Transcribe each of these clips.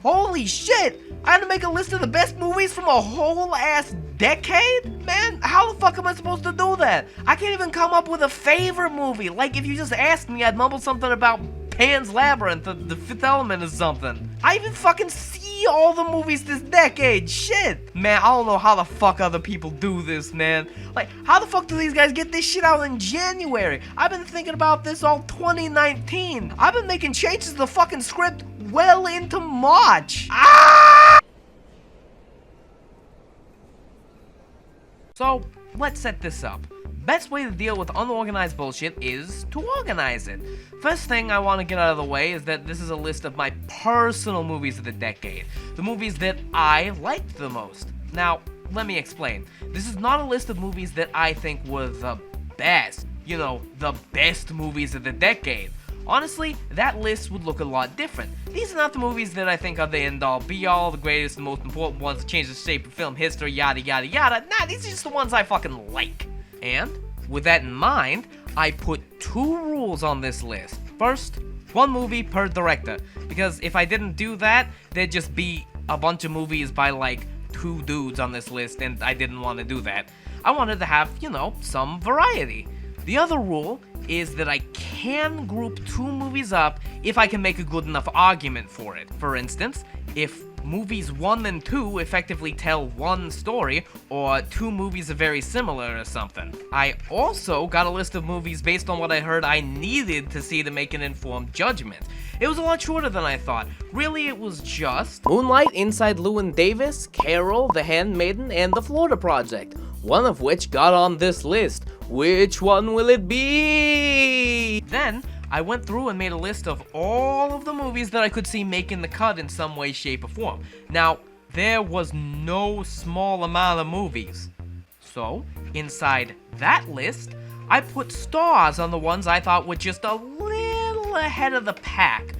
Holy shit! I had to make a list of the best movies from a whole ass decade? Man, how the fuck am I supposed to do that? I can't even come up with a favorite movie. Like, if you just asked me, I'd mumble something about Pan's Labyrinth, the Fifth Element or something. I even fucking see all the movies this decade. Shit. Man, I don't know how the fuck other people do this, man. Like, how the fuck do these guys get this shit out in January? I've been thinking about this all 2019. I've been making changes to the fucking script well into March. Ah! So, let's set this up. Best way to deal with unorganized bullshit is to organize it. First thing I want to get out of the way is that this is a list of my personal movies of the decade. The movies that I liked the most. Now, let me explain. This is not a list of movies that I think were the best. You know, the best movies of the decade. Honestly, that list would look a lot different. These are not the movies that I think are the end-all, be-all, the greatest, the most important ones that change the shape of film history, yada yada yada. Nah, these are just the ones I fucking like. And, with that in mind, I put 2 rules on this list. First, 1 movie per director, because if I didn't do that, there'd just be a bunch of movies by like 2 dudes on this list, and I didn't want to do that. I wanted to have, you know, some variety. The other rule is that I can group 2 movies up if I can make a good enough argument for it. For instance, if movies 1 and 2 effectively tell one story, or 2 movies are very similar or something. I also got a list of movies based on what I heard I needed to see to make an informed judgment. It was a lot shorter than I thought. Really, it was just Moonlight, Inside Llewyn Davis, Carol, The Handmaiden, and The Florida Project, one of which got on this list. Which one will it be? Then, I went through and made a list of all of the movies that I could see making the cut in some way, shape, or form. Now, there was no small amount of movies. So, inside that list, I put stars on the ones I thought were just a little ahead of the pack.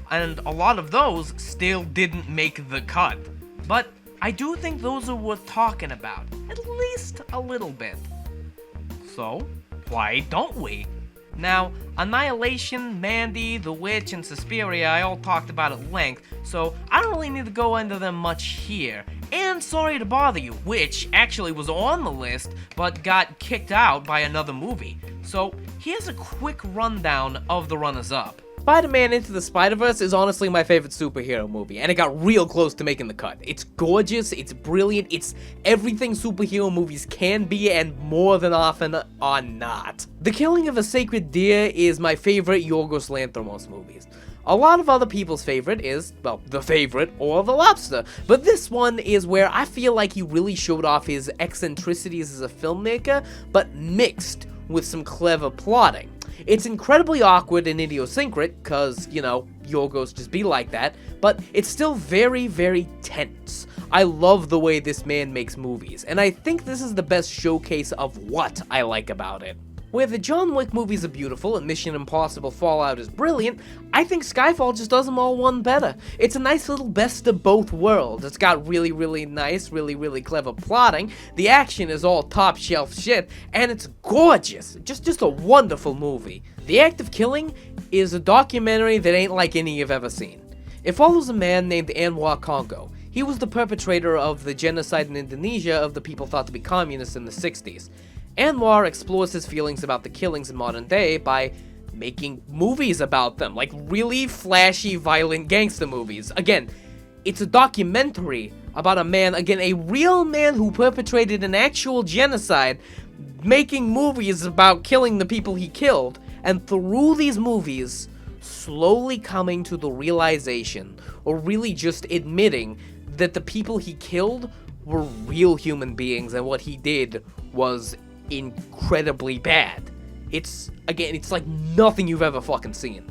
And a lot of those still didn't make the cut. But I do think those are worth talking about, at least a little bit. So, why don't we? Now, Annihilation, Mandy, The Witch, and Suspiria I all talked about at length, so I don't really need to go into them much here. And Sorry to Bother You, which actually was on the list, but got kicked out by another movie. So, here's a quick rundown of the runners-up. Spider-Man Into the Spiderverse is honestly my favorite superhero movie, and it got real close to making the cut. It's gorgeous, it's brilliant, it's everything superhero movies can be, and more than often are not. The Killing of a Sacred Deer is my favorite Yorgos Lanthimos movies. A lot of other people's favorite is, well, The Favorite or The Lobster, but this one is where I feel like he really showed off his eccentricities as a filmmaker, but mixed with some clever plotting. It's incredibly awkward and idiosyncratic, cause, you know, Yorgos just be like that, but it's still very, very tense. I love the way this man makes movies, and I think this is the best showcase of what I like about it. Where the John Wick movies are beautiful and Mission Impossible Fallout is brilliant, I think Skyfall just does them all one better. It's a nice little best of both worlds. It's got really, really nice, really clever plotting, the action is all top shelf shit, and it's gorgeous. Just a wonderful movie. The Act of Killing is a documentary that ain't like any you've ever seen. It follows a man named Anwar Congo. He was the perpetrator of the genocide in Indonesia of the people thought to be communists in the 60s. Anwar explores his feelings about the killings in modern day by making movies about them, like really flashy, violent gangster movies. Again, it's a documentary about a man, again, a real man who perpetrated an actual genocide, making movies about killing the people he killed, and through these movies, slowly coming to the realization, or really just admitting, that the people he killed were real human beings, and what he did was incredibly bad. It's like nothing you've ever fucking seen.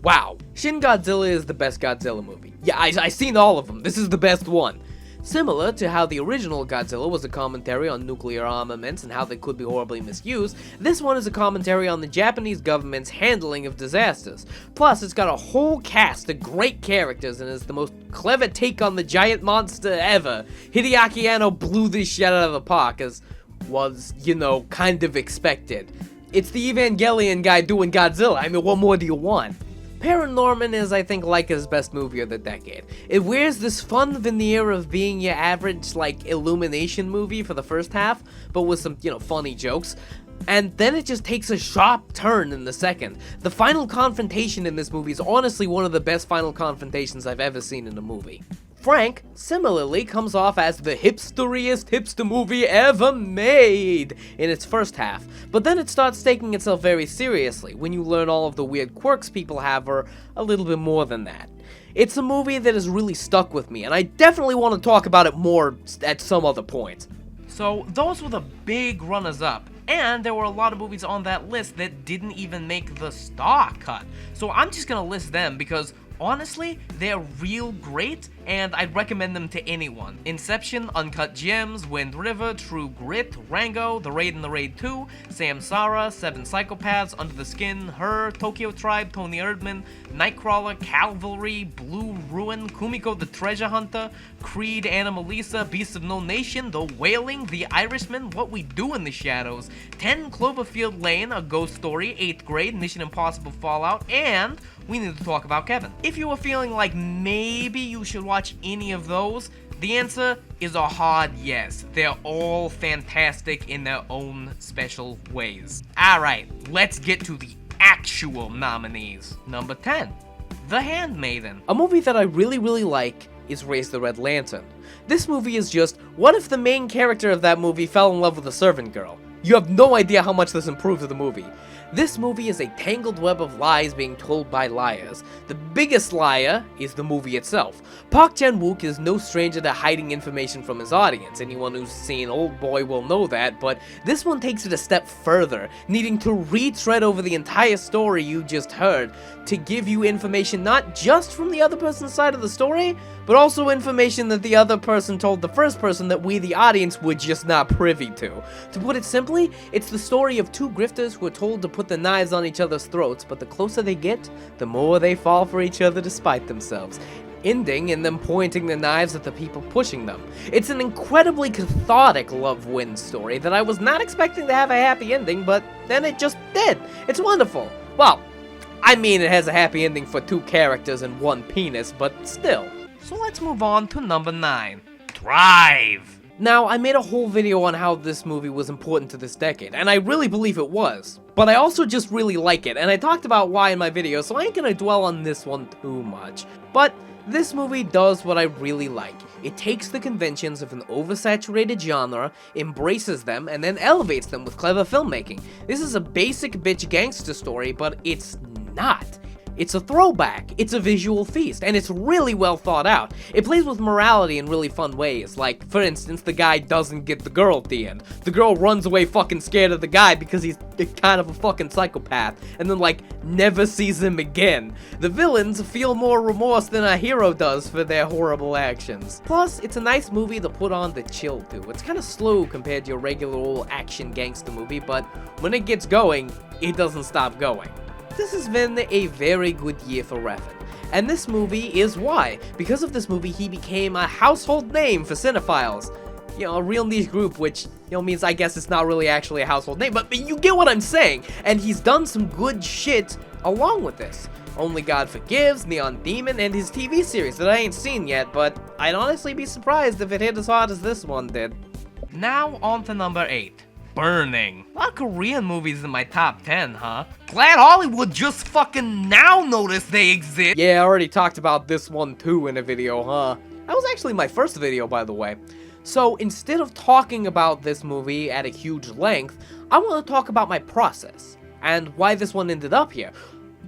Wow. Shin Godzilla is the best Godzilla movie. Yeah, I've seen all of them. This is the best one. Similar to how the original Godzilla was a commentary on nuclear armaments and how they could be horribly misused, this one is a commentary on the Japanese government's handling of disasters. Plus, it's got a whole cast of great characters and is the most clever take on the giant monster ever. Hideaki Anno blew this shit out of the park, as was, you know, kind of expected. It's the Evangelion guy doing Godzilla. I mean, what more do you want? Paranorman is, I think, Laika's best movie of the decade. It wears this fun veneer of being your average, like, Illumination movie for the first half, but with some, funny jokes. And then it just takes a sharp turn in the second. The final confrontation in this movie is honestly one of the best final confrontations I've ever seen in a movie. Frank, similarly, comes off as the hipsteriest hipster movie ever made in its first half, but then it starts taking itself very seriously when you learn all of the weird quirks people have, or a little bit more than that. It's a movie that has really stuck with me, and I definitely want to talk about it more at some other point. So those were the big runners-up, and there were a lot of movies on that list that didn't even make the star cut. So I'm just gonna list them because honestly, they're real great, and I'd recommend them to anyone. Inception, Uncut Gems, Wind River, True Grit, Rango, The Raid and the Raid 2, Samsara, Seven Psychopaths, Under the Skin, Her, Tokyo Tribe, Tony Erdmann, Nightcrawler, Cavalry, Blue Ruin, Kumiko the Treasure Hunter, Creed, Anomalisa, Beasts of No Nation, The Wailing, The Irishman, What We Do in the Shadows, 10 Cloverfield Lane, A Ghost Story, 8th Grade, Mission Impossible Fallout, and we need to talk about Kevin. If you were feeling like maybe you should watch any of those, the answer is a hard yes. They're all fantastic in their own special ways. Alright, let's get to the actual nominees. Number 10, The Handmaiden. A movie that I really like is Raise the Red Lantern. This movie is just, what if the main character of that movie fell in love with a servant girl? You have no idea how much this improves the movie. This movie is a tangled web of lies being told by liars. The biggest liar is the movie itself. Park Chan-wook is no stranger to hiding information from his audience. Anyone who's seen Old Boy will know that, but this one takes it a step further, needing to retread over the entire story you just heard to give you information not just from the other person's side of the story, but also information that the other person told the first person that we, the audience, were just not privy to. To put it simply, it's the story of two grifters who are told to put the knives on each other's throats, but the closer they get, the more they fall for each other to spite themselves, ending in them pointing the knives at the people pushing them. It's an incredibly cathartic love-win story that I was not expecting to have a happy ending, but then it just did. It's wonderful. Well, I mean it has a happy ending for two characters and one penis, but still. So let's move on to number 9, Drive. Now, I made a whole video on how this movie was important to this decade, and I really believe it was. But I also just really like it, and I talked about why in my video, so I ain't gonna dwell on this one too much. But this movie does what I really like. It takes the conventions of an oversaturated genre, embraces them, and then elevates them with clever filmmaking. This is a basic bitch gangster story, but it's not. It's a throwback, it's a visual feast, and it's really well thought out. It plays with morality in really fun ways, like, for instance, the guy doesn't get the girl at the end. The girl runs away fucking scared of the guy because he's kind of a fucking psychopath, and then, like, never sees him again. The villains feel more remorse than a hero does for their horrible actions. Plus, it's a nice movie to put on to chill to. It's kind of slow compared to your regular old action gangster movie, but when it gets going, it doesn't stop going. This has been a very good year for Refn, and this movie is why. Because of this movie, he became a household name for cinephiles. You know, a real niche group, which, means I guess it's not really actually a household name, but you get what I'm saying. And he's done some good shit along with this. Only God Forgives, Neon Demon, and his TV series that I ain't seen yet, but I'd honestly be surprised if it hit as hard as this one did. Now on to number 8. Burning. A lot of Korean movies in my top 10, huh? Glad Hollywood just fucking now noticed they exist. Yeah, I already talked about this one too in a video, huh? That was actually my first video, by the way. So instead of talking about this movie at a huge length, I want to talk about my process and why this one ended up here.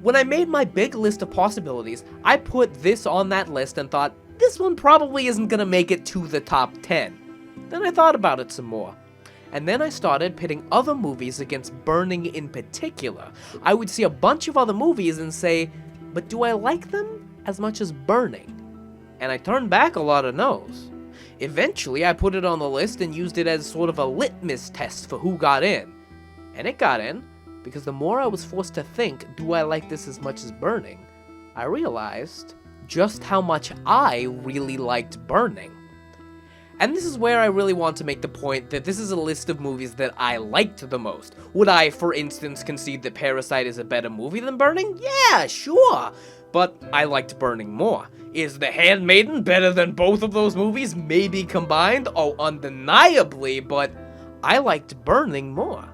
When I made my big list of possibilities, I put this on that list and thought, this one probably isn't gonna make it to the top 10. Then I thought about it some more. And then I started pitting other movies against Burning in particular. I would see a bunch of other movies and say, but do I like them as much as Burning? And I turned back a lot of no's. Eventually, I put it on the list and used it as sort of a litmus test for who got in. And it got in, because the more I was forced to think, do I like this as much as Burning, I realized just how much I really liked Burning. And this is where I really want to make the point that this is a list of movies that I liked the most. Would I, for instance, concede that Parasite is a better movie than Burning? Yeah, sure. But I liked Burning more. Is The Handmaiden better than both of those movies, maybe combined? Oh, undeniably, but I liked Burning more.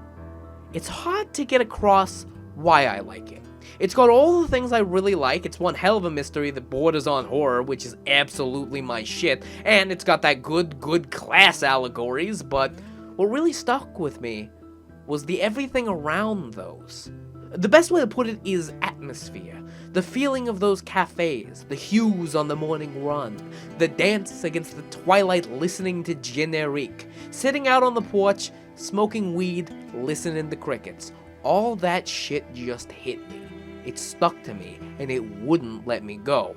It's hard to get across why I like it. It's got all the things I really like, it's one hell of a mystery that borders on horror, which is absolutely my shit, and it's got that good class allegories, but what really stuck with me was the everything around those. The best way to put it is atmosphere. The feeling of those cafes, the hues on the morning run, the dance against the twilight listening to generique, sitting out on the porch, smoking weed, listening to crickets. All that shit just hit me. It stuck to me, and it wouldn't let me go.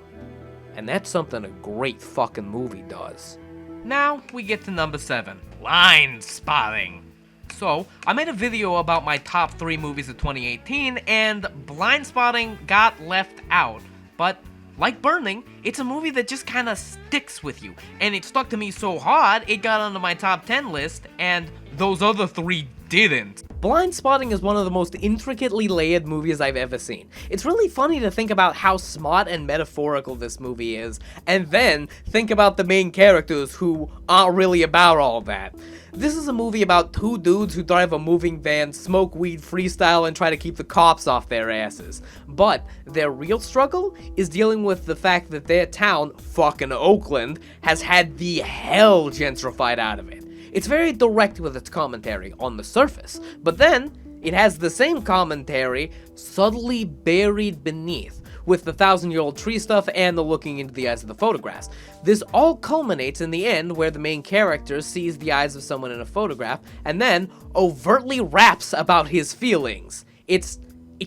And that's something a great fucking movie does. Now we get to number 7, blind spotting. So, I made a video about my top 3 movies of 2018, and Blind Spotting got left out. But, like Burning, it's a movie that just kinda sticks with you. And it stuck to me so hard, it got onto my top 10 list, and those other 3 didn't. Blind Spotting is one of the most intricately layered movies I've ever seen. It's really funny to think about how smart and metaphorical this movie is, and then think about the main characters who aren't really about all that. This is a movie about 2 dudes who drive a moving van, smoke weed, freestyle, and try to keep the cops off their asses. But their real struggle is dealing with the fact that their town, fucking Oakland, has had the hell gentrified out of it. It's very direct with its commentary on the surface, but then it has the same commentary subtly buried beneath, with the 1,000-year-old tree stuff and the looking into the eyes of the photographs. This all culminates in the end where the main character sees the eyes of someone in a photograph and then overtly raps about his feelings. It's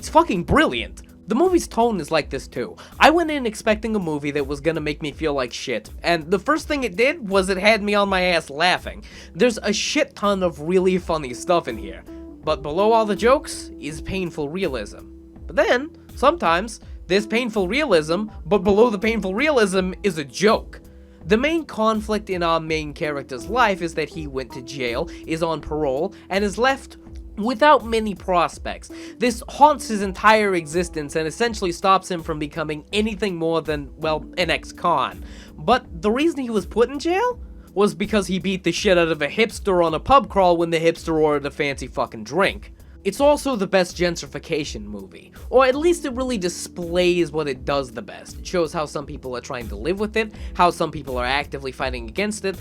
fucking brilliant. The movie's tone is like this too. I went in expecting a movie that was gonna make me feel like shit, and the first thing it did was it had me on my ass laughing. There's a shit ton of really funny stuff in here, but below all the jokes is painful realism. But then, sometimes, there's painful realism, but below the painful realism is a joke. The main conflict in our main character's life is that he went to jail, is on parole, and is left without many prospects. This haunts his entire existence and essentially stops him from becoming anything more than, well, an ex-con. But the reason he was put in jail was because he beat the shit out of a hipster on a pub crawl when the hipster ordered a fancy fucking drink. It's also the best gentrification movie, or at least it really displays what it does the best. It shows how some people are trying to live with it, how some people are actively fighting against it,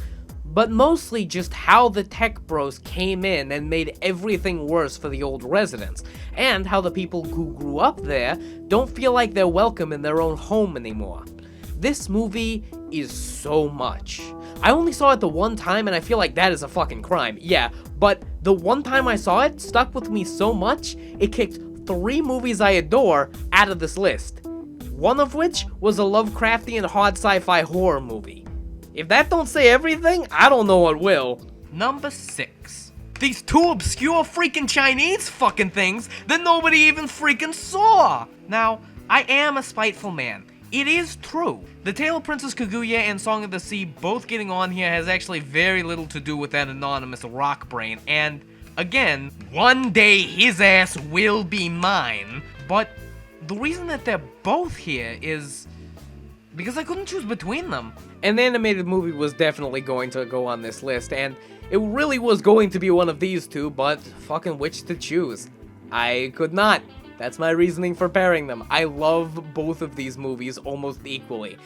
but mostly just how the tech bros came in and made everything worse for the old residents, and how the people who grew up there don't feel like they're welcome in their own home anymore. This movie is so much. I only saw it the one time and I feel like that is a fucking crime, yeah, but the one time I saw it stuck with me so much, it kicked 3 movies I adore out of this list. One of which was a Lovecraftian hard sci-fi horror movie. If that don't say everything, I don't know what will. Number 6. These 2 obscure freaking Chinese fucking things that nobody even freaking saw! Now, I am a spiteful man. It is true. The Tale of Princess Kaguya and Song of the Sea both getting on here has actually very little to do with that anonymous rock brain, and again, one day his ass will be mine. But the reason that they're both here is because I couldn't choose between them. An animated movie was definitely going to go on this list, and it really was going to be one of these 2, but fucking which to choose? I could not. That's my reasoning for pairing them. I love both of these movies almost equally.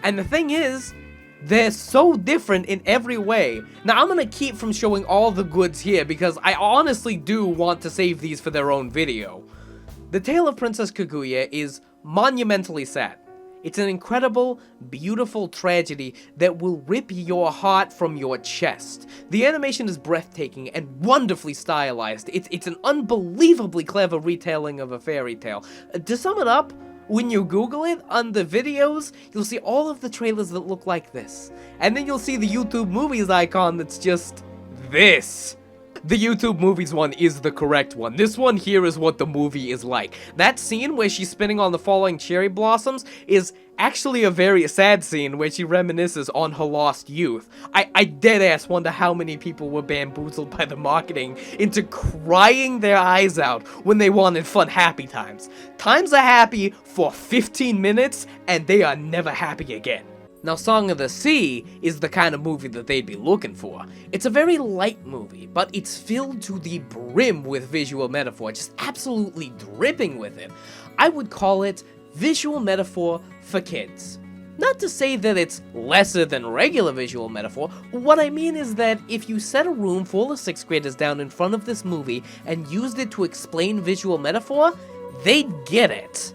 And the thing is, they're so different in every way. Now, I'm gonna keep from showing all the goods here because I honestly do want to save these for their own video. The Tale of Princess Kaguya is monumentally sad. It's an incredible, beautiful tragedy that will rip your heart from your chest. The animation is breathtaking and wonderfully stylized. It's an unbelievably clever retelling of a fairy tale. To sum it up, when you Google it, on the videos, you'll see all of the trailers that look like this. And then you'll see the YouTube Movies icon that's just this. the YouTube movies one is the correct one. This one here is what the movie is like. That scene where she's spinning on the falling cherry blossoms is actually a very sad scene where she reminisces on her lost youth. I deadass wonder how many people were bamboozled by the marketing into crying their eyes out when they wanted fun happy times. Times are happy for 15 minutes and they are never happy again. Now, Song of the Sea is the kind of movie that they'd be looking for. It's a very light movie, but it's filled to the brim with visual metaphor, just absolutely dripping with it. I would call it visual metaphor for kids. Not to say that it's lesser than regular visual metaphor, what I mean is that if you set a room full of 6th graders down in front of this movie and used it to explain visual metaphor, they'd get it.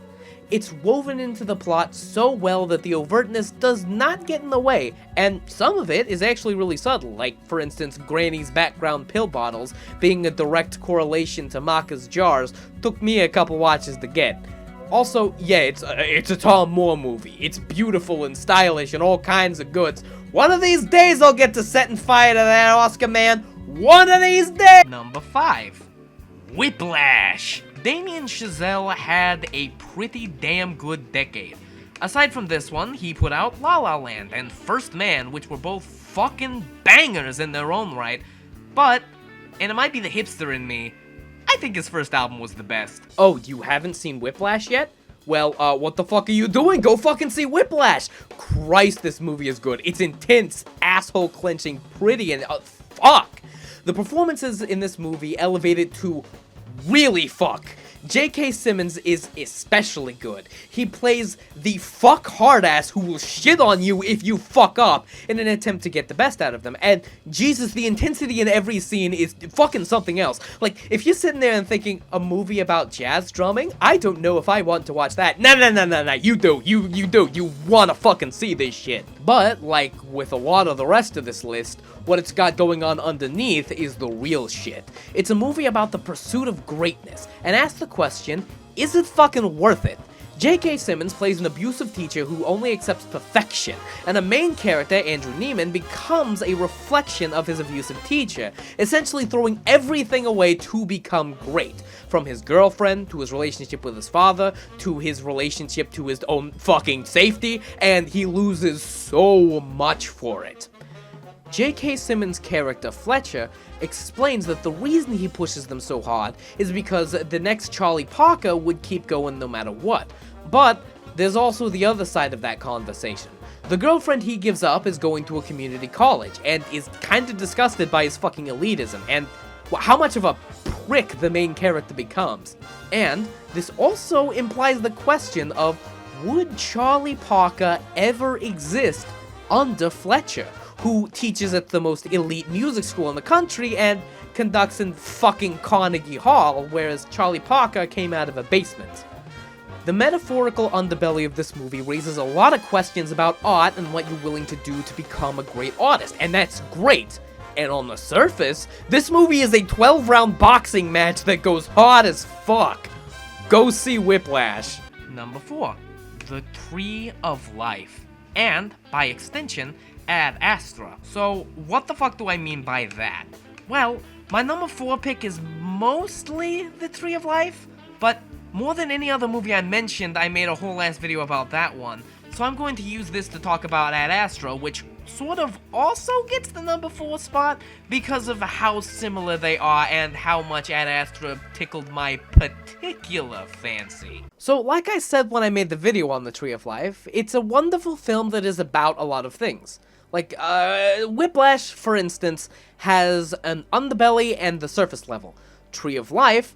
It's woven into the plot so well that the overtness does not get in the way, and some of it is actually really subtle, like, for instance, Granny's background pill bottles being a direct correlation to Maka's jars took me a couple watches to get. Also, yeah, it's a Tom Moore movie. It's beautiful and stylish and all kinds of goods. One of these days I'll get to setting fire to that Oscar man. One of these days! Number 5. Whiplash. Damien Chazelle had a pretty damn good decade. Aside from this one, he put out La La Land and First Man, which were both fucking bangers in their own right, but, and it might be the hipster in me, I think his first album was the best. Oh, you haven't seen Whiplash yet? Well, what the fuck are you doing? Go fucking see Whiplash! Christ, this movie is good. It's intense, asshole-clenching, pretty, and fuck! The performances in this movie elevated to really fuck. J.K. Simmons is especially good. He plays the fuck hard ass who will shit on you if you fuck up in an attempt to get the best out of them. And Jesus, the intensity in every scene is fucking something else. Like, if you're sitting there and thinking, a movie about jazz drumming? I don't know if I want to watch that. No, you do. You do. You wanna fucking see this shit. But, like with a lot of the rest of this list, what it's got going on underneath is the real shit. It's a movie about the pursuit of greatness, and asks the question, is it fucking worth it? J.K. Simmons plays an abusive teacher who only accepts perfection, and the main character, Andrew Neiman, becomes a reflection of his abusive teacher, essentially throwing everything away to become great. From his girlfriend, to his relationship with his father, to his relationship to his own fucking safety, and he loses so much for it. J.K. Simmons' character, Fletcher, explains that the reason he pushes them so hard is because the next Charlie Parker would keep going no matter what. But there's also the other side of that conversation. The girlfriend he gives up is going to a community college, and is kinda disgusted by his fucking elitism, and how much of a prick the main character becomes. And this also implies the question of, would Charlie Parker ever exist under Fletcher, who teaches at the most elite music school in the country and conducts in fucking Carnegie Hall, whereas Charlie Parker came out of a basement. The metaphorical underbelly of this movie raises a lot of questions about art and what you're willing to do to become a great artist, and that's great. And on the surface, this movie is a 12-round boxing match that goes hard as fuck. Go see Whiplash. Number 4. The Tree of Life. And, by extension, Ad Astra. So, what the fuck do I mean by that? Well, my number 4 pick is mostly The Tree of Life, but more than any other movie I mentioned, I made a whole ass video about that one. So I'm going to use this to talk about Ad Astra, which sort of also gets the number 4 spot because of how similar they are and how much Ad Astra tickled my particular fancy. So, like I said when I made the video on The Tree of Life, it's a wonderful film that is about a lot of things. Like, Whiplash, for instance, has an underbelly and the surface level. Tree of Life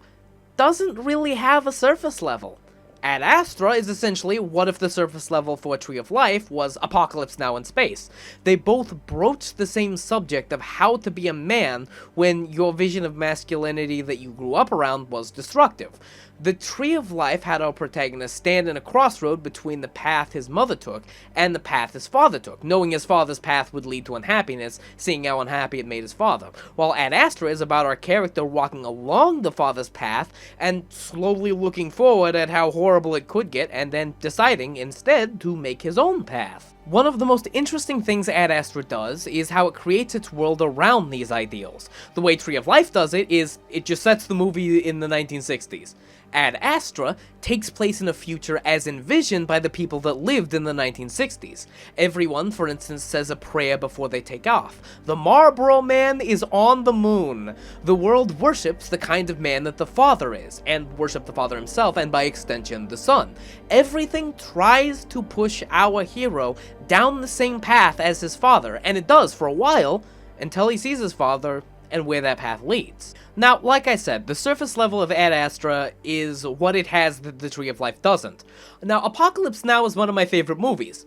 doesn't really have a surface level. Ad Astra is essentially what if the surface level for Tree of Life was Apocalypse Now in space. They both broach the same subject of how to be a man when your vision of masculinity that you grew up around was destructive. The Tree of Life had our protagonist stand in a crossroad between the path his mother took and the path his father took, knowing his father's path would lead to unhappiness, seeing how unhappy it made his father. While Ad Astra is about our character walking along the father's path and slowly looking forward at how horrible horrible it could get and then deciding instead to make his own path. One of the most interesting things Ad Astra does is how it creates its world around these ideals. The way Tree of Life does it is it just sets the movie in the 1960s. Ad Astra takes place in a future as envisioned by the people that lived in the 1960s. Everyone, for instance, says a prayer before they take off. The Marlboro Man is on the moon. The world worships the kind of man that the Father is, and worship the Father himself, and by extension, the Son. Everything tries to push our hero down the same path as his father, and it does for a while, until he sees his father and where that path leads. Now, like I said, the surface level of Ad Astra is what it has that the Tree of Life doesn't. Now, Apocalypse Now is one of my favorite movies.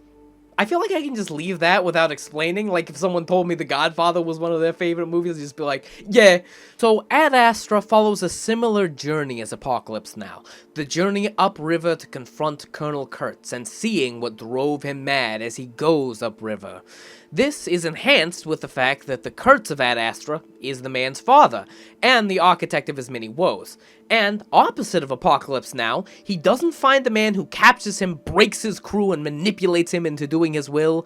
I feel like I can just leave that without explaining. Like, if someone told me The Godfather was one of their favorite movies, I'd just be like, yeah. So, Ad Astra follows a similar journey as Apocalypse Now. The journey upriver to confront Colonel Kurtz and seeing what drove him mad as he goes upriver. This is enhanced with the fact that the Kurtz of Ad Astra is the man's father, and the architect of his many woes. And, opposite of Apocalypse Now, he doesn't find the man who captures him, breaks his crew, and manipulates him into doing his will.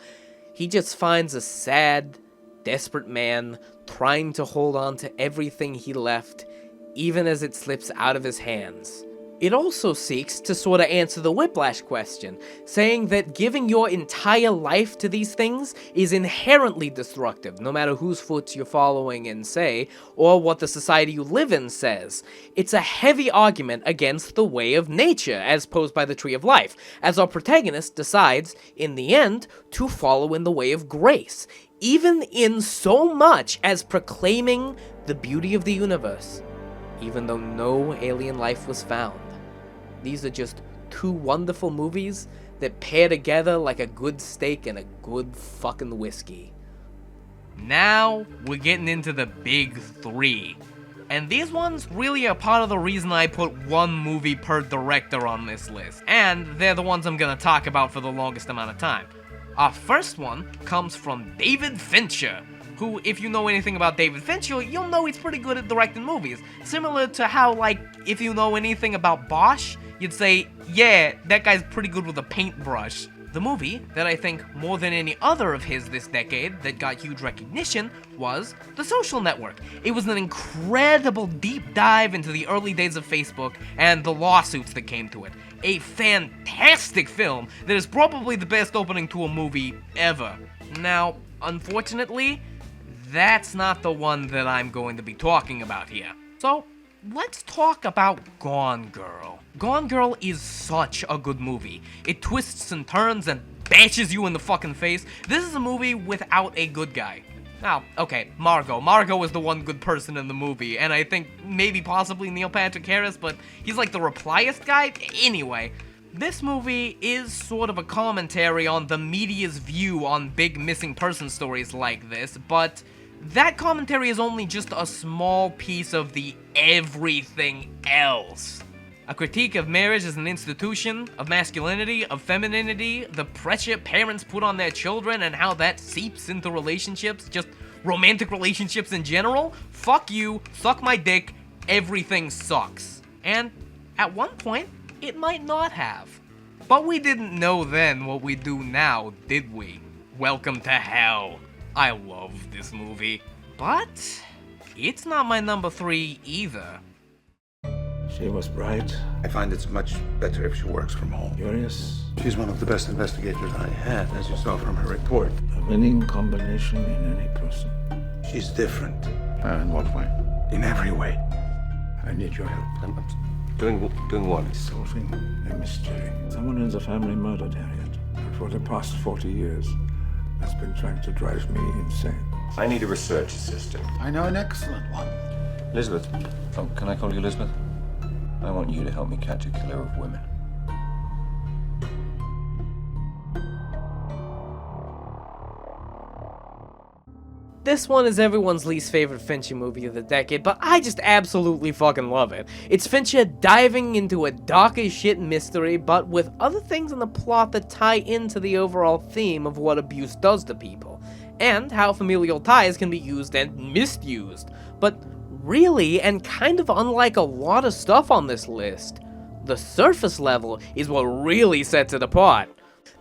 He just finds a sad, desperate man trying to hold on to everything he left, even as it slips out of his hands. It also seeks to sort of answer the Whiplash question, saying that giving your entire life to these things is inherently destructive, no matter whose foot you're following and say, or what the society you live in says. It's a heavy argument against the way of nature, as posed by the Tree of Life, as our protagonist decides, in the end, to follow in the way of grace, even in so much as proclaiming the beauty of the universe, even though no alien life was found. These are just two wonderful movies that pair together like a good steak and a good fucking whiskey. Now, we're getting into the big three. And these ones really are part of the reason I put one movie per director on this list. And they're the ones I'm gonna talk about for the longest amount of time. Our first one comes from David Fincher, who, if you know anything about David Fincher, you'll know he's pretty good at directing movies. Similar to how, like, if you know anything about Bosch, you'd say, yeah, that guy's pretty good with a paintbrush. The movie that I think more than any other of his this decade that got huge recognition was The Social Network. It was an incredible deep dive into the early days of Facebook and the lawsuits that came to it. A fantastic film that is probably the best opening to a movie ever. Now, unfortunately, that's not the one that I'm going to be talking about here. So, let's talk about Gone Girl. Gone Girl is such a good movie. It twists and turns and bashes you in the fucking face. This is a movie without a good guy. Now, okay, Margot. Margot is the one good person in the movie, and I think maybe possibly Neil Patrick Harris, but he's like the repliest guy. Anyway, this movie is sort of a commentary on the media's view on big missing person stories like this, but that commentary is only just a small piece of the everything else. A critique of marriage as an institution, of masculinity, of femininity, the pressure parents put on their children and how that seeps into relationships, just romantic relationships in general. Fuck you, suck my dick, everything sucks. And at one point, it might not have. But we didn't know then what we do now, did we? Welcome to hell. I love this movie. But it's not my number 3 either. She was bright, I find it's much better if she works from home. curious, She's one of the best investigators I had, as you saw from her report. a winning combination in any person. She's different In what way? in every way. I need your help. I'm doing what? Solving a mystery. Someone in the family murdered Harriet, and for the past 40 years has been trying to drive me insane. I need a research assistant. I know an excellent one. Elizabeth. Oh, can I call you Elizabeth? I want you to help me catch a killer of women. This one is everyone's least favorite Fincher movie of the decade, but I just absolutely fucking love it. It's Fincher diving into a dark as shit mystery, but with other things in the plot that tie into the overall theme of what abuse does to people, and how familial ties can be used and misused. But really, and kind of unlike a lot of stuff on this list, The surface level is what really sets it apart.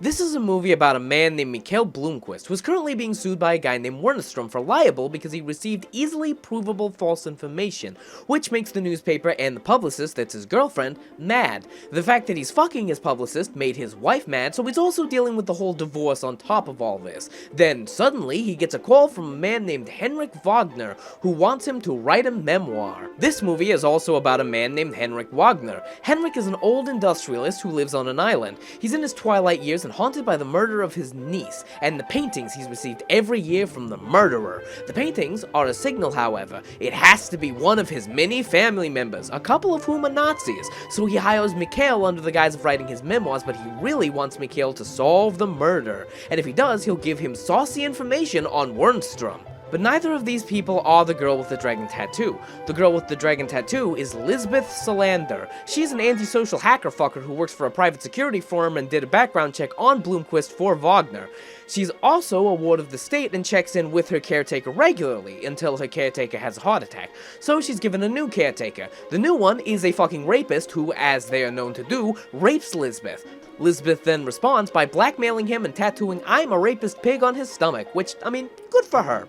This is a movie about a man named Mikael Blomkvist, who is currently being sued by a guy named Wernerstrom for libel because he received easily provable false information, which makes the newspaper and the publicist, that's his girlfriend, mad. The fact that he's fucking his publicist made his wife mad, so he's also dealing with the whole divorce on top of all this. Then, suddenly, he gets a call from a man named Henrik Wagner, who wants him to write a memoir. This movie is also about a man named Henrik Wagner. Henrik is an old industrialist who lives on an island. He's in his twilight years and haunted by the murder of his niece, and the paintings he's received every year from the murderer. The paintings are a signal, however. It has to be one of his many family members, a couple of whom are Nazis, so he hires Mikael under the guise of writing his memoirs, but he really wants Mikael to solve the murder, and if he does, he'll give him saucy information on Wernstrom. But neither of these people are the girl with the dragon tattoo. The girl with the dragon tattoo is Lisbeth Salander. She's an antisocial hacker fucker who works for a private security firm and did a background check on Blomkvist for Wagner. She's also a ward of the state and checks in with her caretaker regularly until her caretaker has a heart attack. So she's given a new caretaker. The new one is a fucking rapist who, as they are known to do, rapes Lisbeth. Lisbeth then responds by blackmailing him and tattooing "I'm a rapist pig" on his stomach, which, I mean, good for her.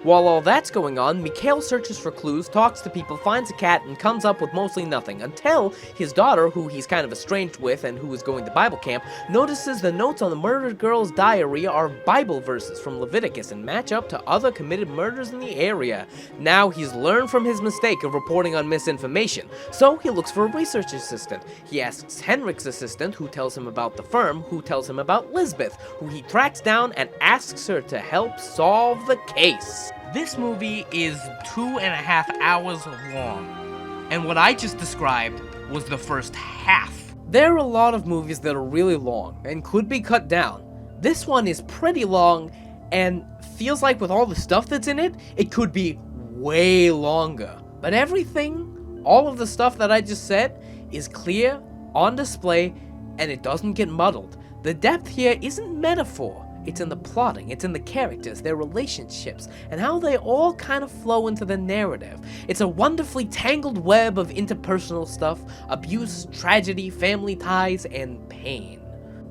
While all that's going on, Mikael searches for clues, talks to people, finds a cat, and comes up with mostly nothing, until his daughter, who he's kind of estranged with and who is going to Bible camp, notices the notes on the murdered girl's diary are Bible verses from Leviticus and match up to other committed murders in the area. Now he's learned from his mistake of reporting on misinformation, so he looks for a research assistant. He asks Henrik's assistant, who tells him about the firm, who tells him about Lisbeth, who he tracks down and asks her to help solve the case. This movie is 2.5 hours long, and what I just described was the first half. There are a lot of movies that are really long and could be cut down. This one is pretty long and feels like with all the stuff that's in it, it could be way longer. But everything, all of the stuff that I just said, is clear, on display, and it doesn't get muddled. The depth here isn't metaphor. It's in the plotting, it's in the characters, their relationships, and how they all kind of flow into the narrative. It's a wonderfully tangled web of interpersonal stuff, abuse, tragedy, family ties, and pain.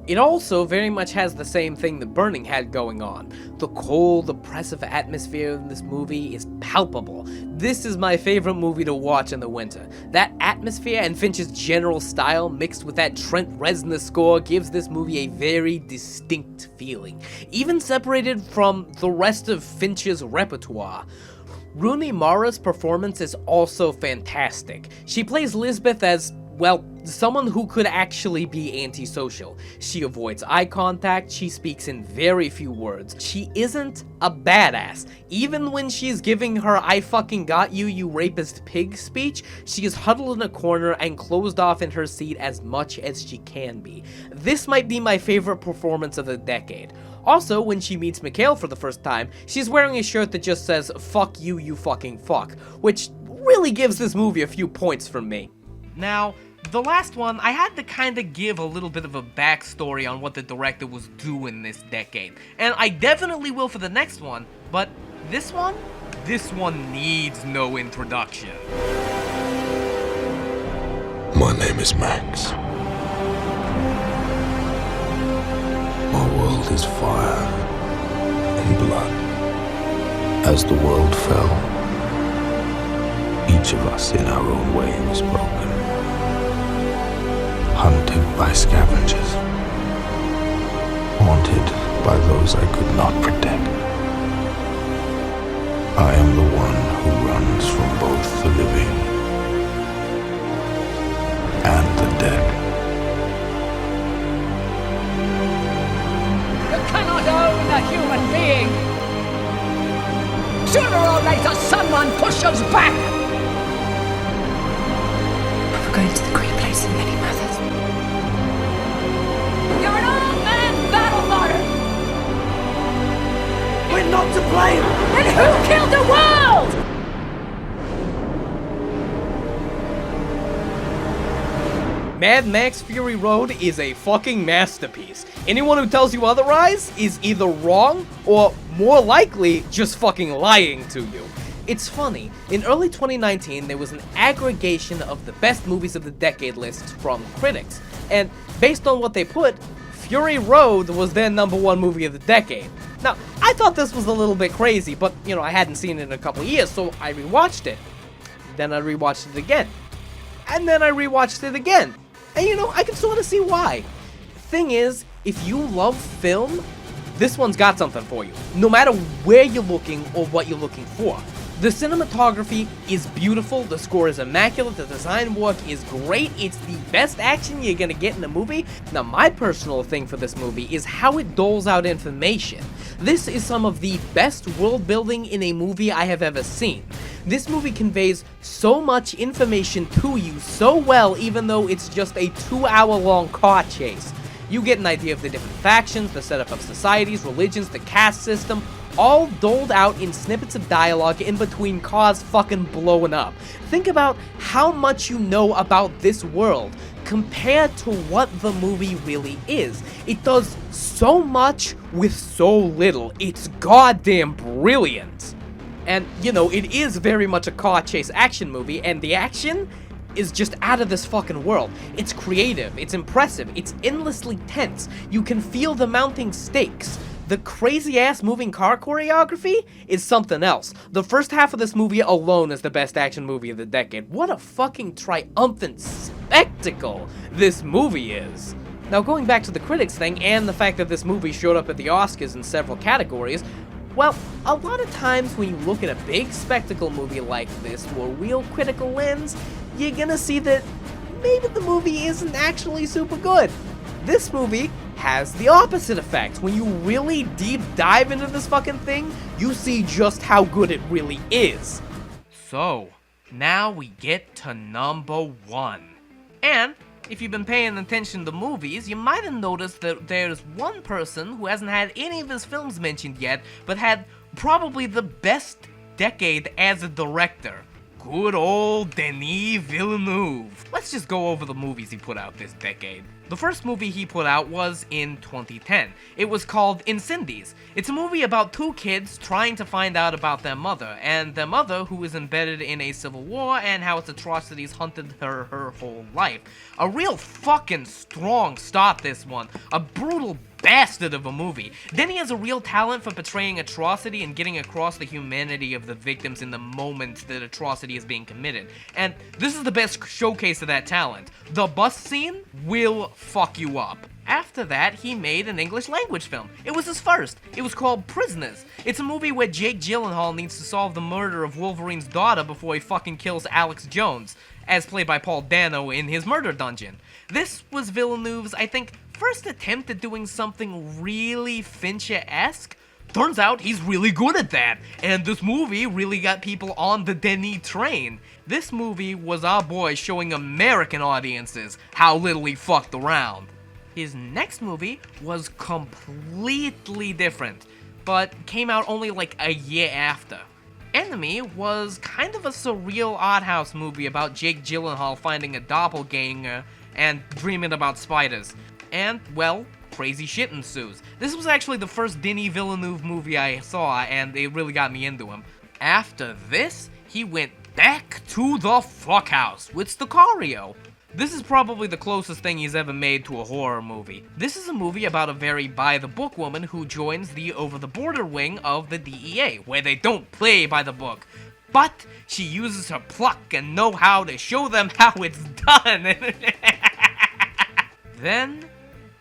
It also very much has the same thing that Burning had going on. The cold, oppressive atmosphere in this movie is palpable. This is my favorite movie to watch in the winter. That atmosphere and Finch's general style mixed with that Trent Reznor score gives this movie a very distinct feeling, even separated from the rest of Finch's repertoire. Rooney Mara's performance is also fantastic. She plays Lisbeth as, well, someone who could actually be antisocial. She avoids eye contact, she speaks in very few words. She isn't a badass. Even when she's giving her "I fucking got you, you rapist pig" speech, she is huddled in a corner and closed off in her seat as much as she can be. This might be my favorite performance of the decade. Also, when she meets Mikael for the first time, she's wearing a shirt that just says "fuck you, you fucking fuck," which really gives this movie a few points from me. Now, the last one, I had to kind of give a little bit of a backstory on what the director was doing this decade. And I definitely will for the next one, but this one needs no introduction. My name is Max. My world is fire and blood. As the world fell, each of us in our own way was broken. Hunted by scavengers. Haunted by those I could not protect. I am the one who runs from both the living and the dead. You cannot own a human being! Sooner or later, someone pushes back! We're going to the great place of many mothers. You're an old-man battle martyr! We're not to blame! And who killed the world? Mad Max Fury Road is a fucking masterpiece. Anyone who tells you otherwise is either wrong or, more likely, just fucking lying to you. It's funny, in early 2019 there was an aggregation of the best movies of the decade lists from critics, and based on what they put, Fury Road was their #1 movie of the decade. Now, I thought this was a little bit crazy, but, I hadn't seen it in a couple years, so I rewatched it. Then I rewatched it again. And then I rewatched it again. And I can sort of see why. Thing is, if you love film, this one's got something for you, no matter where you're looking or what you're looking for. The cinematography is beautiful, the score is immaculate, the design work is great, it's the best action you're gonna get in a movie. Now, my personal thing for this movie is how it doles out information. This is some of the best world building in a movie I have ever seen. This movie conveys so much information to you so well, even though it's just a 2-hour-long car chase. You get an idea of the different factions, the setup of societies, religions, the caste system, all doled out in snippets of dialogue in between cars fucking blowing up. Think about how much you know about this world compared to what the movie really is. It does so much with so little. It's goddamn brilliant. And, it is very much a car chase action movie, and the action is just out of this fucking world. It's creative, it's impressive, it's endlessly tense. You can feel the mounting stakes. The crazy-ass moving car choreography is something else. The first half of this movie alone is the best action movie of the decade. What a fucking triumphant spectacle this movie is. Now, going back to the critics thing, and the fact that this movie showed up at the Oscars in several categories, well, a lot of times when you look at a big spectacle movie like this through a real critical lens, you're gonna see that maybe the movie isn't actually super good. This movie has the opposite effect. When you really deep dive into this fucking thing, you see just how good it really is. So, now we get to #1. And, if you've been paying attention to movies, you might have noticed that there's one person who hasn't had any of his films mentioned yet, but had probably the best decade as a director. Good old Denis Villeneuve. Let's just go over the movies he put out this decade. The first movie he put out was in 2010. It was called Incendies. It's a movie about two kids trying to find out about their mother, and their mother who is embedded in a civil war and how its atrocities hunted her whole life. A real fucking strong start, this one. A brutal bastard of a movie. Then he has a real talent for portraying atrocity and getting across the humanity of the victims in the moment that atrocity is being committed. And this is the best showcase of that talent. The bus scene will fuck you up. After that, he made an English language film. It was his first. It was called Prisoners. It's a movie where Jake Gyllenhaal needs to solve the murder of Wolverine's daughter before he fucking kills Alex Jones, as played by Paul Dano in his murder dungeon. This was Villeneuve's, I think, first attempt at doing something really Fincher-esque. Turns out he's really good at that, and this movie really got people on the Denis train. This movie was our boy showing American audiences how little he fucked around. His next movie was completely different, but came out only like a year after. Enemy was kind of a surreal art house movie about Jake Gyllenhaal finding a doppelganger and dreaming about spiders. And, well, crazy shit ensues. This was actually the first Denis Villeneuve movie I saw, and it really got me into him. After this, he went back to the fuckhouse with Sicario. This is probably the closest thing he's ever made to a horror movie. This is a movie about a very by-the-book woman who joins the over-the-border wing of the DEA, where they don't play by the book. But she uses her pluck and know-how to show them how it's done. Then,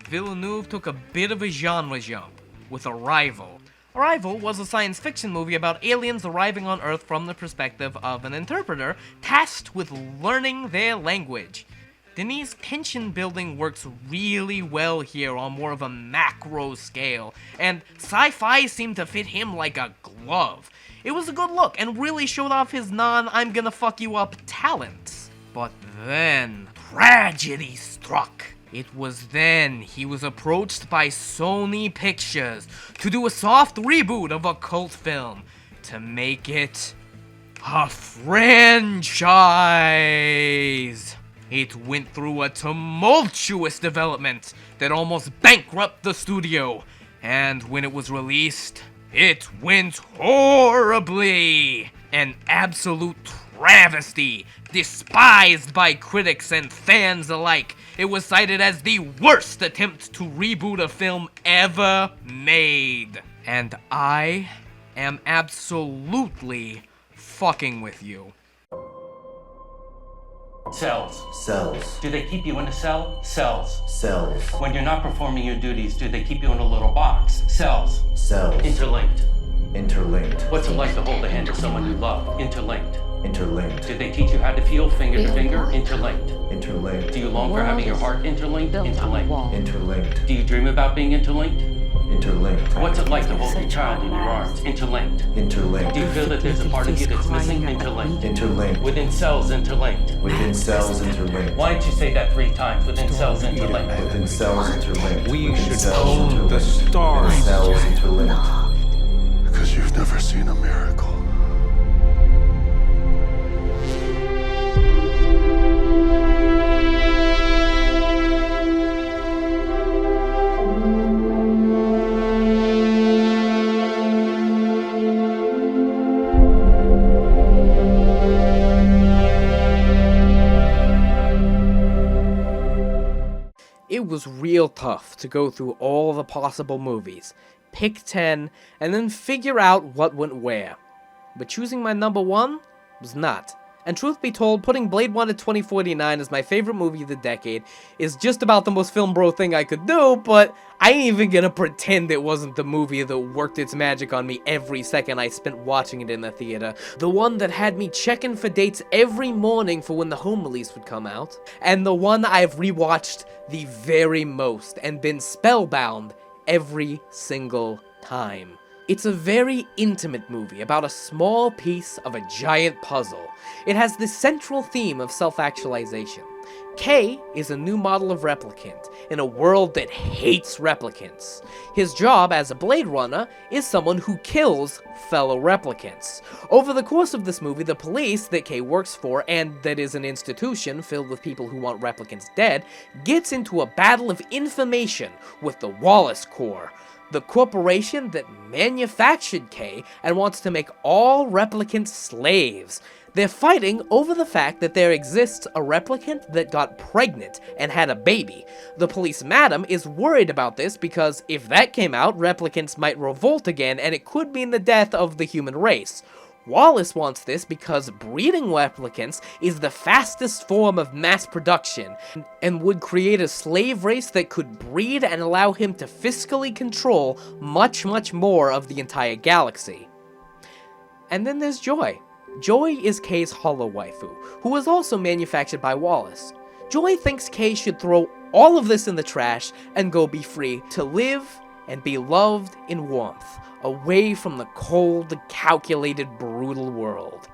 Villeneuve took a bit of a genre jump with Arrival. Arrival was a science fiction movie about aliens arriving on Earth from the perspective of an interpreter tasked with learning their language. Denis' tension building works really well here on more of a macro scale, and sci-fi seemed to fit him like a glove. It was a good look and really showed off his non-I'm gonna fuck you up talents. But then, tragedy struck. It was then he was approached by Sony Pictures to do a soft reboot of a cult film, to make it a franchise. It went through a tumultuous development that almost bankrupted the studio, and when it was released, it went horribly. An absolute travesty, despised by critics and fans alike. It was cited as the worst attempt to reboot a film ever made. And I am absolutely fucking with you. Cells. Cells. Do they keep you in a cell? Cells. Cells. When you're not performing your duties, do they keep you in a little box? Cells. Cells. Interlinked. Interlinked. What's it like to hold the hand of someone you love? Interlinked. Interlinked. Do they teach you how to feel finger to finger? Interlinked. Interlinked. Do you long for having your heart interlinked? Interlinked. Interlinked. Do you dream about being interlinked? Interlinked. What's it like to hold your child in your arms? Interlinked. Interlinked. Do you feel that there's a part of you that's missing? Interlinked. Interlinked. Within cells, interlinked. Within cells interlinked. Why don't you say that 3 times? Within cells, interlinked. Within cells interlinked. We Within should cells own the interlinked. stars. Within cells interlinked. Because you've never seen a miracle. It was real tough to go through all the possible movies, pick 10, and then figure out what went where. But choosing my number 1 was not. And truth be told, putting Blade Runner 2049 as my favorite movie of the decade is just about the most film bro thing I could do, but I ain't even gonna pretend it wasn't the movie that worked its magic on me every second I spent watching it in the theater. The one that had me checking for dates every morning for when the home release would come out. And the one I've rewatched the very most and been spellbound every single time. It's a very intimate movie about a small piece of a giant puzzle. It has the central theme of self-actualization. K is a new model of replicant in a world that hates replicants. His job as a Blade Runner is someone who kills fellow replicants. Over the course of this movie, the police that K works for, and that is an institution filled with people who want replicants dead, gets into a battle of information with the Wallace Corps, the corporation that manufactured K and wants to make all replicants slaves. They're fighting over the fact that there exists a replicant that got pregnant and had a baby. The police madam is worried about this because if that came out, replicants might revolt again and it could mean the death of the human race. Wallace wants this because breeding replicants is the fastest form of mass production and would create a slave race that could breed and allow him to fiscally control much more of the entire galaxy. And then there's Joy. Joy is Kay's hollow waifu, who was also manufactured by Wallace. Joy thinks Kay should throw all of this in the trash and go be free to live and be loved in warmth, away from the cold, calculated, brutal world.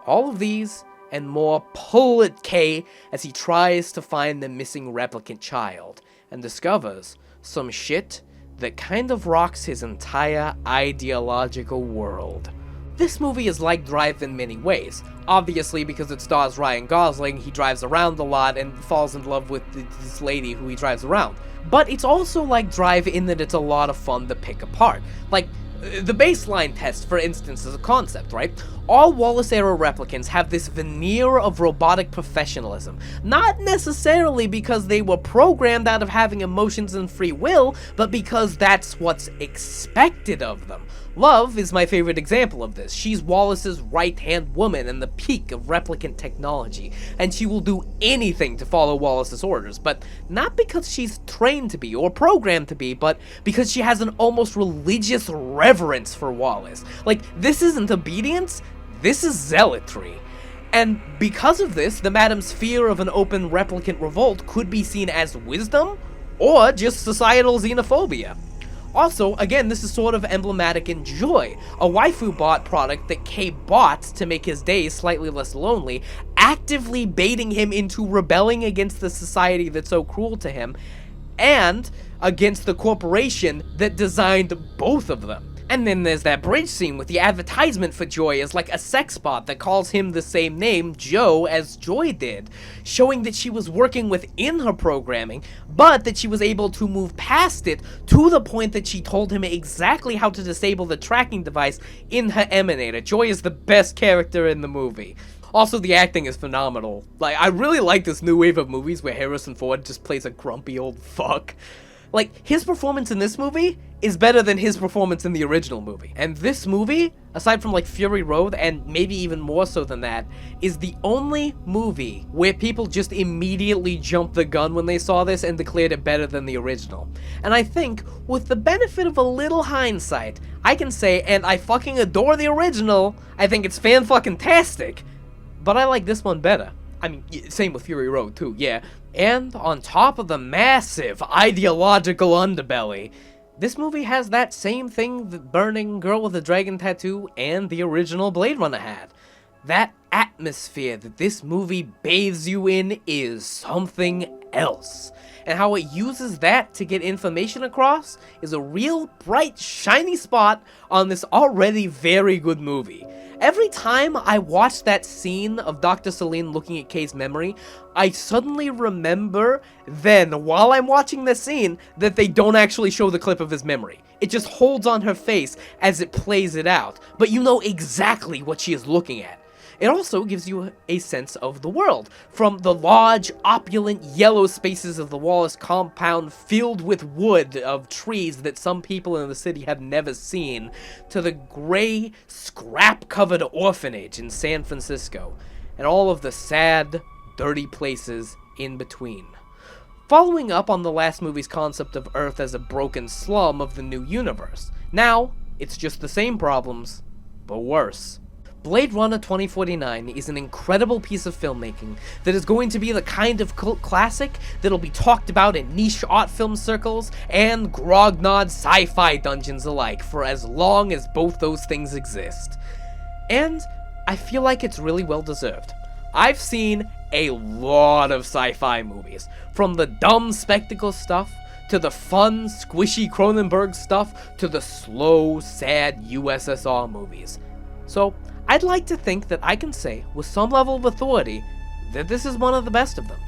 All of these and more pull at Kay as he tries to find the missing replicant child and discovers some shit that kind of rocks his entire ideological world. This movie is like Drive in many ways. Obviously, because it stars Ryan Gosling, he drives around a lot and falls in love with this lady who he drives around. But it's also like Drive in that it's a lot of fun to pick apart. Like, the baseline test, for instance, is a concept, right? All Wallace-era replicants have this veneer of robotic professionalism. Not necessarily because they were programmed out of having emotions and free will, but because that's what's expected of them. Love is my favorite example of this. She's Wallace's right-hand woman and the peak of replicant technology, and she will do anything to follow Wallace's orders, but not because she's trained to be or programmed to be, but because she has an almost religious reverence for Wallace. Like, this isn't obedience, this is zealotry. And because of this, the Madam's fear of an open replicant revolt could be seen as wisdom, or just societal xenophobia. Also, again, this is sort of emblematic in Joy, a waifu bot product that K bought to make his days slightly less lonely, actively baiting him into rebelling against the society that's so cruel to him, and against the corporation that designed both of them. And then there's that bridge scene with the advertisement for Joy as like a sex bot that calls him the same name, Joe, as Joy did, showing that she was working within her programming, but that she was able to move past it to the point that she told him exactly how to disable the tracking device in her emanator. Joy is the best character in the movie. Also, the acting is phenomenal. Like, I really like this new wave of movies where Harrison Ford just plays a grumpy old fuck. Like, his performance in this movie is better than his performance in the original movie. And this movie, aside from like Fury Road, and maybe even more so than that, is the only movie where people just immediately jumped the gun when they saw this and declared it better than the original. And I think, with the benefit of a little hindsight, I can say, and I fucking adore the original, I think it's fan-fucking-tastic, but I like this one better. I mean, same with Fury Road too, yeah. And on top of the massive ideological underbelly, this movie has that same thing that Burning Girl with a Dragon Tattoo and the original Blade Runner had. That atmosphere that this movie bathes you in is something else. And how it uses that to get information across is a real bright, shiny spot on this already very good movie. Every time I watch that scene of Dr. Celine looking at Kay's memory, I suddenly remember then, while I'm watching the scene, that they don't actually show the clip of his memory. It just holds on her face as it plays it out, but you know exactly what she is looking at. It also gives you a sense of the world, from the large, opulent, yellow spaces of the Wallace compound filled with wood of trees that some people in the city have never seen, to the gray, scrap-covered orphanage in San Francisco, and all of the sad, dirty places in between. Following up on the last movie's concept of Earth as a broken slum of the new universe, now, it's just the same problems, but worse. Blade Runner 2049 is an incredible piece of filmmaking that is going to be the kind of cult classic that'll be talked about in niche art film circles and grognard sci-fi dungeons alike for as long as both those things exist. And I feel like it's really well deserved. I've seen a lot of sci-fi movies, from the dumb spectacle stuff, to the fun, squishy Cronenberg stuff, to the slow, sad USSR movies. So, I'd like to think that I can say, with some level of authority, that this is one of the best of them.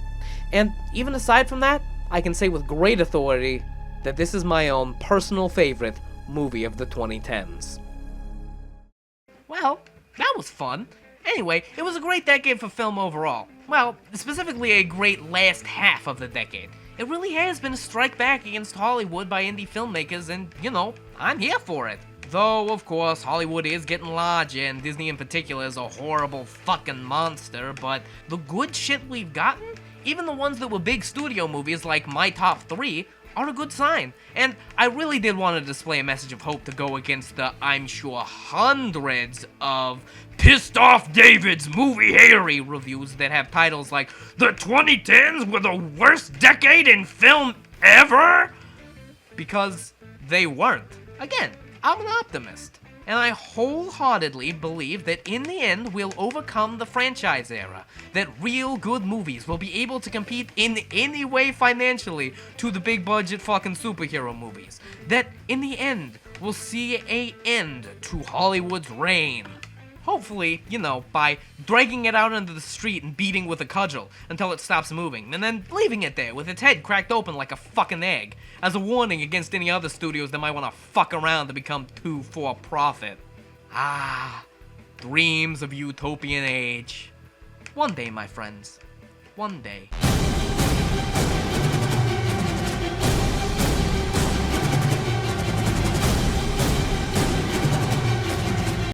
And even aside from that, I can say with great authority that this is my own personal favorite movie of the 2010s. Well, that was fun. Anyway, it was a great decade for film overall. Well, specifically a great last half of the decade. It really has been a strike back against Hollywood by indie filmmakers, and, you know, I'm here for it. Though, of course, Hollywood is getting larger, and Disney in particular is a horrible fucking monster, but the good shit we've gotten, even the ones that were big studio movies like My Top 3, are a good sign. And I really did want to display a message of hope to go against the, I'm sure, hundreds of Pissed Off David's Movie Hatery reviews that have titles like, The 2010s were the worst decade in film ever? Because they weren't. Again, I'm an optimist, and I wholeheartedly believe that in the end we'll overcome the franchise era, that real good movies will be able to compete in any way financially to the big budget fucking superhero movies, that in the end we'll see an end to Hollywood's reign. Hopefully, you know, by dragging it out into the street and beating with a cudgel until it stops moving, and then leaving it there with its head cracked open like a fucking egg, as a warning against any other studios that might want to fuck around to become too for-profit. Ah, dreams of utopian age. One day, my friends. One day.